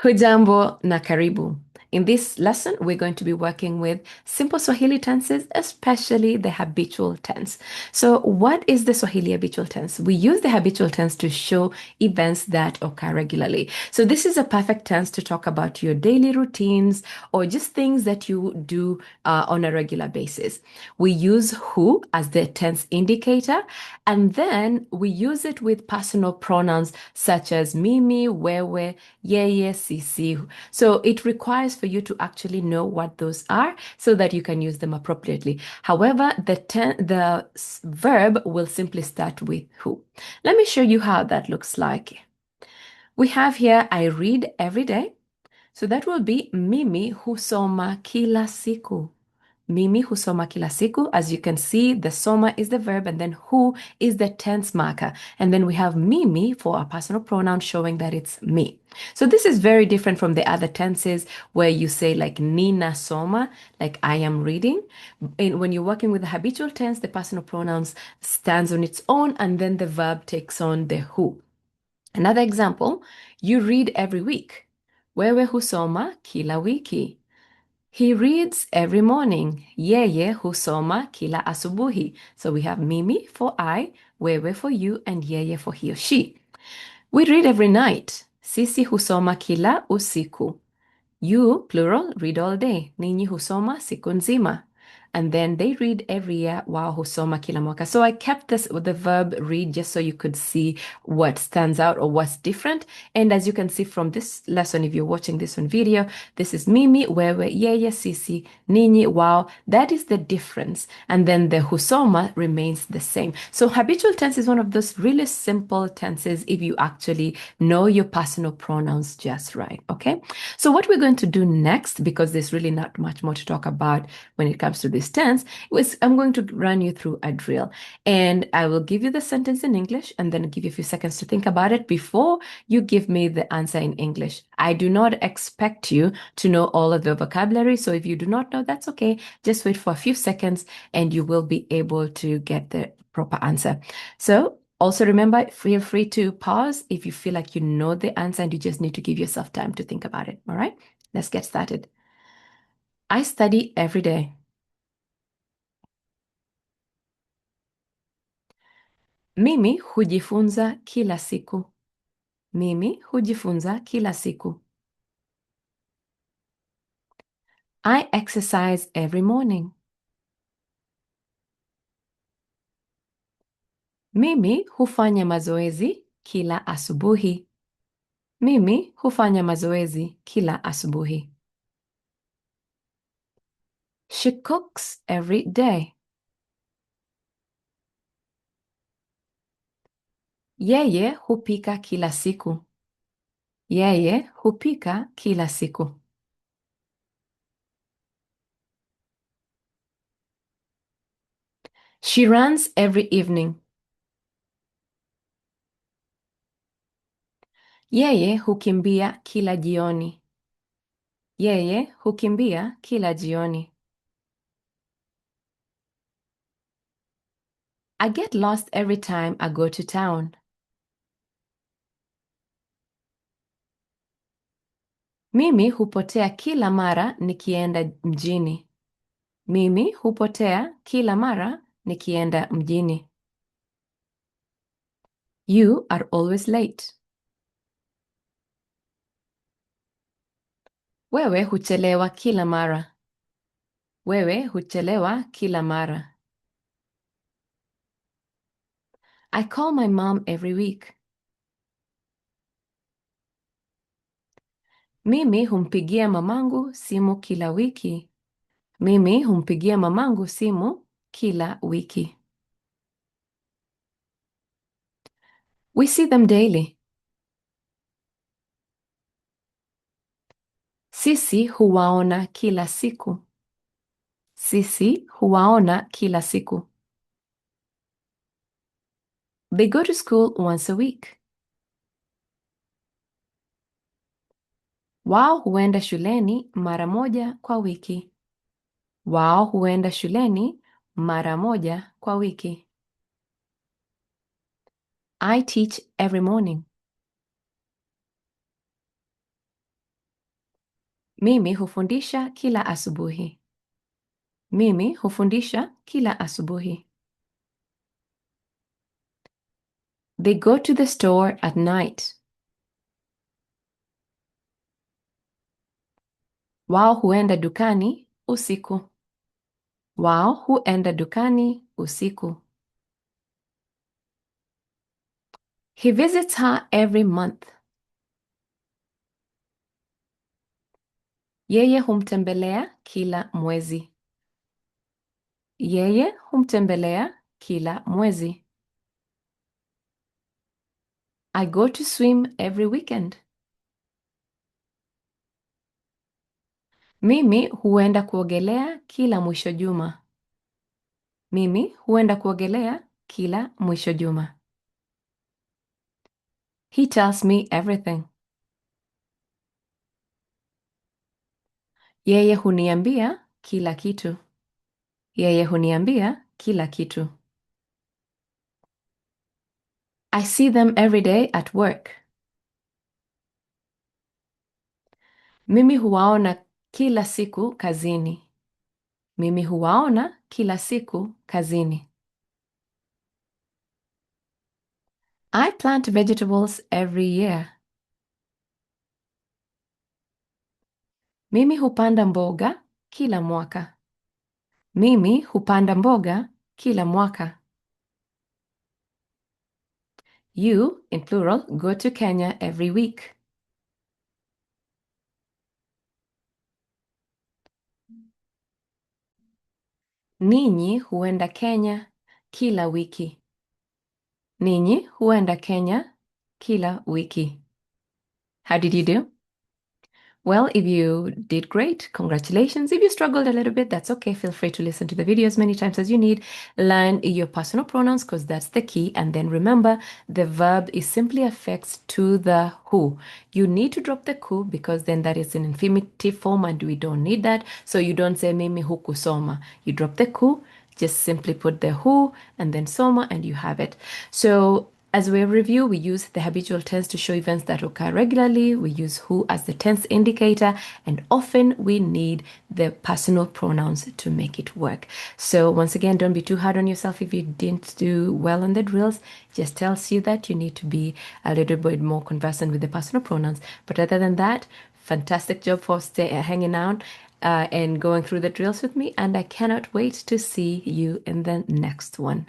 Hujambo na karibu. In this lesson, we're going to be working with simple Swahili tenses, especially the habitual tense. So, what is the Swahili habitual tense? We use the habitual tense to show events that occur regularly. So, this is a perfect tense to talk about your daily routines or just things that you do on a regular basis. We use who as the tense indicator, and then we use it with personal pronouns such as mimi, wewe, yeye, sisi. So it requires for you to actually know what those are so that you can use them appropriately. However, the verb will simply start with who. Let me show you how that looks like. We have here, I read every day. So that will be mimi husoma kila siku. Mimi husoma kila siku. As you can see, the soma is the verb and then who is the tense marker. And then we have mimi for our personal pronoun showing that it's me. So this is very different from the other tenses where you say like nina soma, like I am reading. When you're working with the habitual tense, the personal pronouns stands on its own and then the verb takes on the who. Another example, you read every week. Wewe husoma kila wiki. He reads every morning. Yeye husoma kila asubuhi. So we have mimi for I, wewe for you, and yeye for he or she. We read every night. Sisi husoma kila usiku. You, plural, read all day. Ninyi husoma siku nzima. And then they read every year, wao husoma kila mwaka. So I kept this with the verb read just so you could see what stands out or what's different. And as you can see from this lesson, if you're watching this on video, this is mimi, wewe, yeye, sisi, ninyi, wao. That is the difference. And then the husoma remains the same. So habitual tense is one of those really simple tenses if you actually know your personal pronouns just right. Okay. So what we're going to do next, because there's really not much more to talk about when it comes to this tense, is I'm going to run you through a drill. And I will give you the sentence in English and then give you a few seconds to think about it before you give me the answer in English. I do not expect you to know all of the vocabulary. So if you do not know, that's okay. Just wait for a few seconds and you will be able to get the proper answer. So also remember, feel free to pause if you feel like you know the answer and you just need to give yourself time to think about it. All right, let's get started. I study every day. Mimi hujifunza kila siku. Mimi hujifunza kila siku. I exercise every morning. Mimi hufanya mazoezi kila asubuhi. Mimi hufanya mazoezi kila asubuhi. She cooks every day. Yeye hupika kila siku. Yeye hupika kila siku. She runs every evening. Yeye hukimbia kila jioni. Yeye hukimbia kila jioni. I get lost every time I go to town. Mimi hupotea kila mara nikienda mjini. Mimi hupotea kila mara nikienda mjini. You are always late. Wewe huchelewa kila mara. Wewe huchelewa kila mara. I call my mom every week. Mimi humpigia mamangu simu kila wiki. Mimi humpigia mamangu simu kila wiki. We see them daily. Sisi huwaona kila siku. Sisi huwaona kila siku. They go to school once a week. Wao huenda shuleni mara moja kwa wiki. Wao huenda shuleni mara moja kwa wiki. I teach every morning. Mimi hufundisha kila asubuhi. Mimi hufundisha kila asubuhi. They go to the store at night. Wao huenda dukani usiku. Wao huenda dukani usiku. He visits her every month. Yeye humtembelea kila mwezi. Yeye humtembelea kila mwezi. I go to swim every weekend. Mimi huenda kuogelea kila mwisho juma. Mimi huenda kuogelea kila mwisho juma. He tells me everything. Yeye huniambia kila kitu. Yeye huniambia kila kitu. I see them every day at work. Mimi huwaona kila siku kazini. Mimi huwaona kila siku kazini. I plant vegetables every year. Mimi hupanda mboga kila mwaka. Mimi hupanda mboga kila mwaka. You, in plural, go to Kenya every week. Ninyi huenda Kenya kila wiki. Ninyi huenda Kenya kila wiki. How did you do? Well, if you did great, congratulations. If you struggled a little bit, that's okay. Feel free to listen to the video as many times as you need. Learn your personal pronouns because that's the key. And then remember, the verb is simply affixed to the who. You need to drop the ku because then that is an infinitive form and we don't need that. So you don't say mimi huku soma. You drop the ku, just simply put the who and then soma and you have it. So as we review, we use the habitual tense to show events that occur regularly. We use who as the tense indicator, and often we need the personal pronouns to make it work. So once again, don't be too hard on yourself if you didn't do well on the drills. Just tells you that you need to be a little bit more conversant with the personal pronouns. But other than that, fantastic job for hanging out and going through the drills with me. And I cannot wait to see you in the next one.